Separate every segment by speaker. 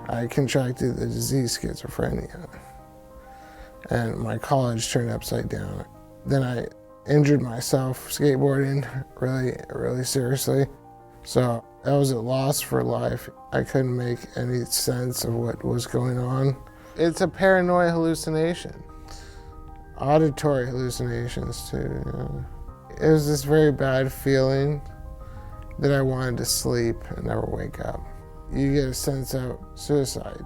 Speaker 1: I contracted the disease schizophrenia, and my college turned upside down. Then I injured myself skateboarding really seriously. So I was at loss for life. I couldn't make any sense of what was going on. It's a paranoid hallucination. Auditory hallucinations too. You know. It was this very bad feeling that I wanted to sleep and never wake up. You get a sense of suicide.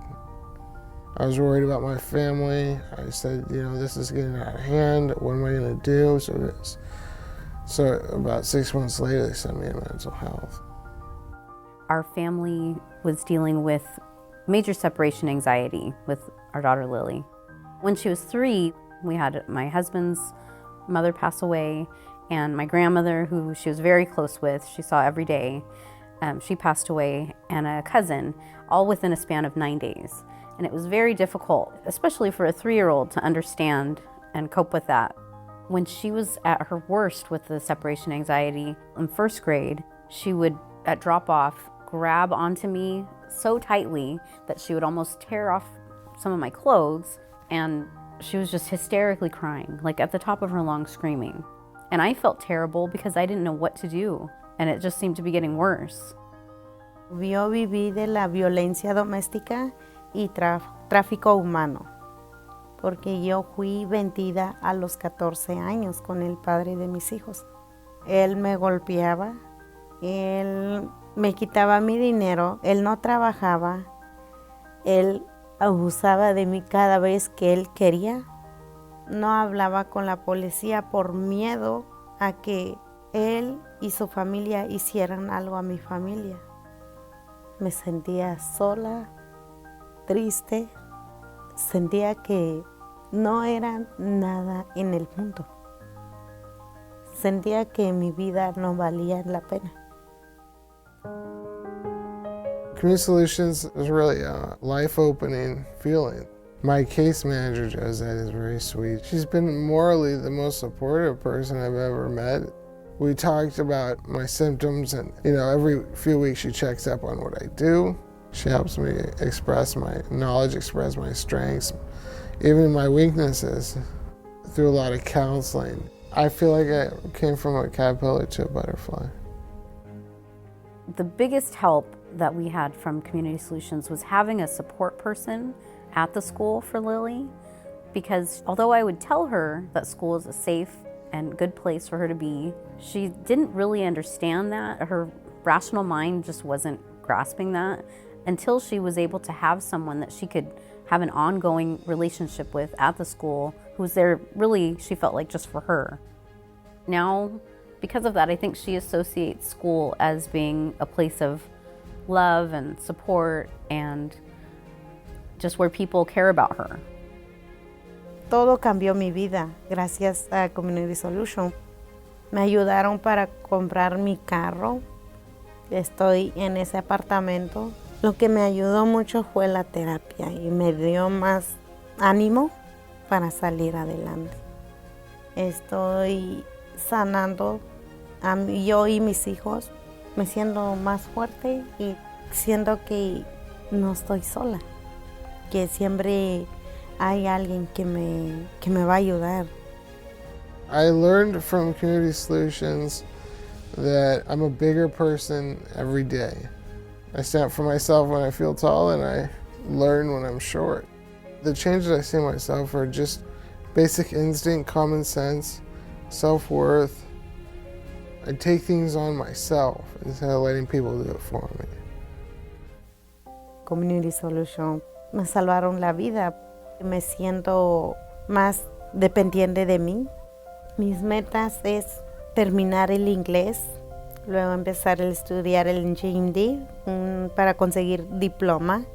Speaker 1: I was worried about my family. I said, you know, this is getting out of hand. What am I going to do? So about 6 months later, they sent me to mental health.
Speaker 2: Our family was dealing with major separation anxiety with our daughter Lily. When she was 3, we had my husband's mother pass away, and my grandmother, who she was very close with, she saw every day, she passed away, and a cousin, all within a span of 9 days. And it was very difficult, especially for a 3-year-old, to understand and cope with that. When she was at her worst with the separation anxiety in 1st grade, she would, at drop-off, grab onto me so tightly that she would almost tear off some of my clothes, and she was just hysterically crying, like at the top of her lungs, screaming. And I felt terrible because I didn't know what to do, and it just seemed to be getting worse.
Speaker 3: Yo viví de la violencia doméstica y tráfico humano, porque yo fui vendida a los 14 años con el padre de mis hijos. Él me golpeaba, él me quitaba mi dinero, él no trabajaba, él abusaba de mí cada vez que él quería. No hablaba con la policía por miedo a que él y su familia hicieran algo a mi familia. Me sentía sola, triste, sentía que no era nada en el mundo. Sentía que mi vida no valía la pena.
Speaker 1: Community Solutions is really a life-opening feeling. My case manager, Josette, is very sweet. She's been morally the most supportive person I've ever met. We talked about my symptoms, and every few weeks she checks up on what I do. She helps me express my knowledge, express my strengths, even my weaknesses, through a lot of counseling. I feel like I came from a caterpillar to a butterfly.
Speaker 2: The biggest help that we had from Community Solutions was having a support person at the school for Lily, because although I would tell her that school is a safe and good place for her to be, she didn't really understand that. Her rational mind just wasn't grasping that until she was able to have someone that she could have an ongoing relationship with at the school, who was there really, she felt like, just for her. Now, because of that, I think she associates school as being a place of love and support and just where people care about her.
Speaker 3: Todo cambió mi vida gracias a Community Solution. Me ayudaron para comprar mi carro. Estoy en ese apartamento. Lo que me ayudó mucho fue la terapia y me dio más ánimo para salir adelante. Estoy sanando a mí, yo y mis hijos. Me siento más fuerte y siento que no estoy sola, que siempre hay alguien que me va a ayudar.
Speaker 1: I learned from Community Solutions that I'm a bigger person every day. I stand up for myself when I feel tall, and I learn when I'm short. The changes I see in myself are just basic instinct, common sense, self-worth. I take things on myself instead of letting people do it for me.
Speaker 3: Community Solution me salvaron la vida. Me siento más dependiente de mí. Mis metas es terminar el inglés, luego empezar a estudiar el GED para conseguir diploma,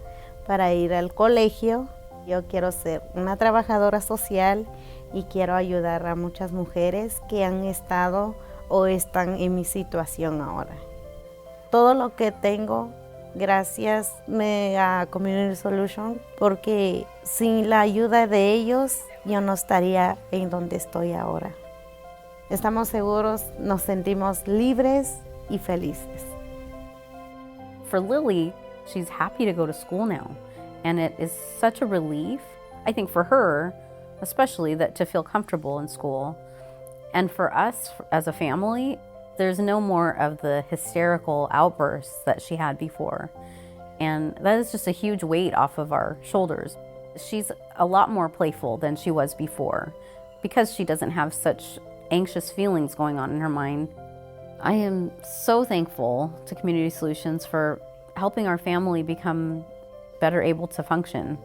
Speaker 3: para ir al colegio. Yo quiero ser una trabajadora social y quiero ayudar a muchas mujeres que han estado o están en mi situación ahora. Todo lo que tengo, gracias a Community Solution, porque sin la ayuda de ellos, yo no estaría en donde estoy ahora. Estamos seguros, nos sentimos libres y felices.
Speaker 2: For Lily, she's happy to go to school now. And it is such a relief, I think for her, especially, that to feel comfortable in school. And for us as a family, there's no more of the hysterical outbursts that she had before. And that is just a huge weight off of our shoulders. She's a lot more playful than she was before because she doesn't have such anxious feelings going on in her mind. I am so thankful to Community Solutions for helping our family become better able to function.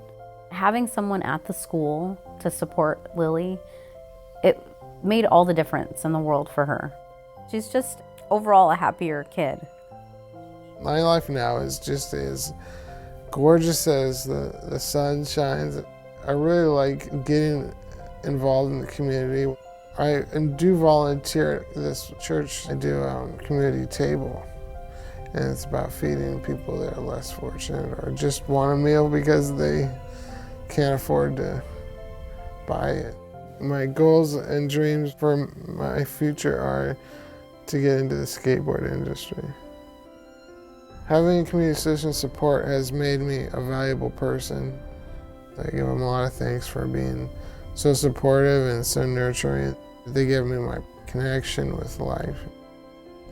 Speaker 2: Having someone at the school to support Lily, it made all the difference in the world for her. She's just overall a happier kid.
Speaker 1: My life now is just as gorgeous as the sun shines. I really like getting involved in the community. I do volunteer at this church. I do community table, and it's about feeding people that are less fortunate or just want a meal because they can't afford to buy it. My goals and dreams for my future are to get into the skateboard industry. Having Community Solutions support has made me a valuable person. I give them a lot of thanks for being so supportive and so nurturing. They give me my connection with life.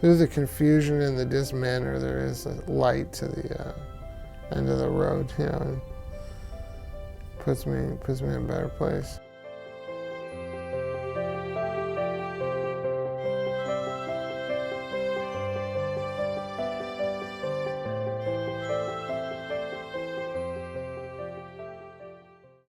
Speaker 1: Through the confusion and the dismanner, there is a light to the end of the road, and puts me in a better place.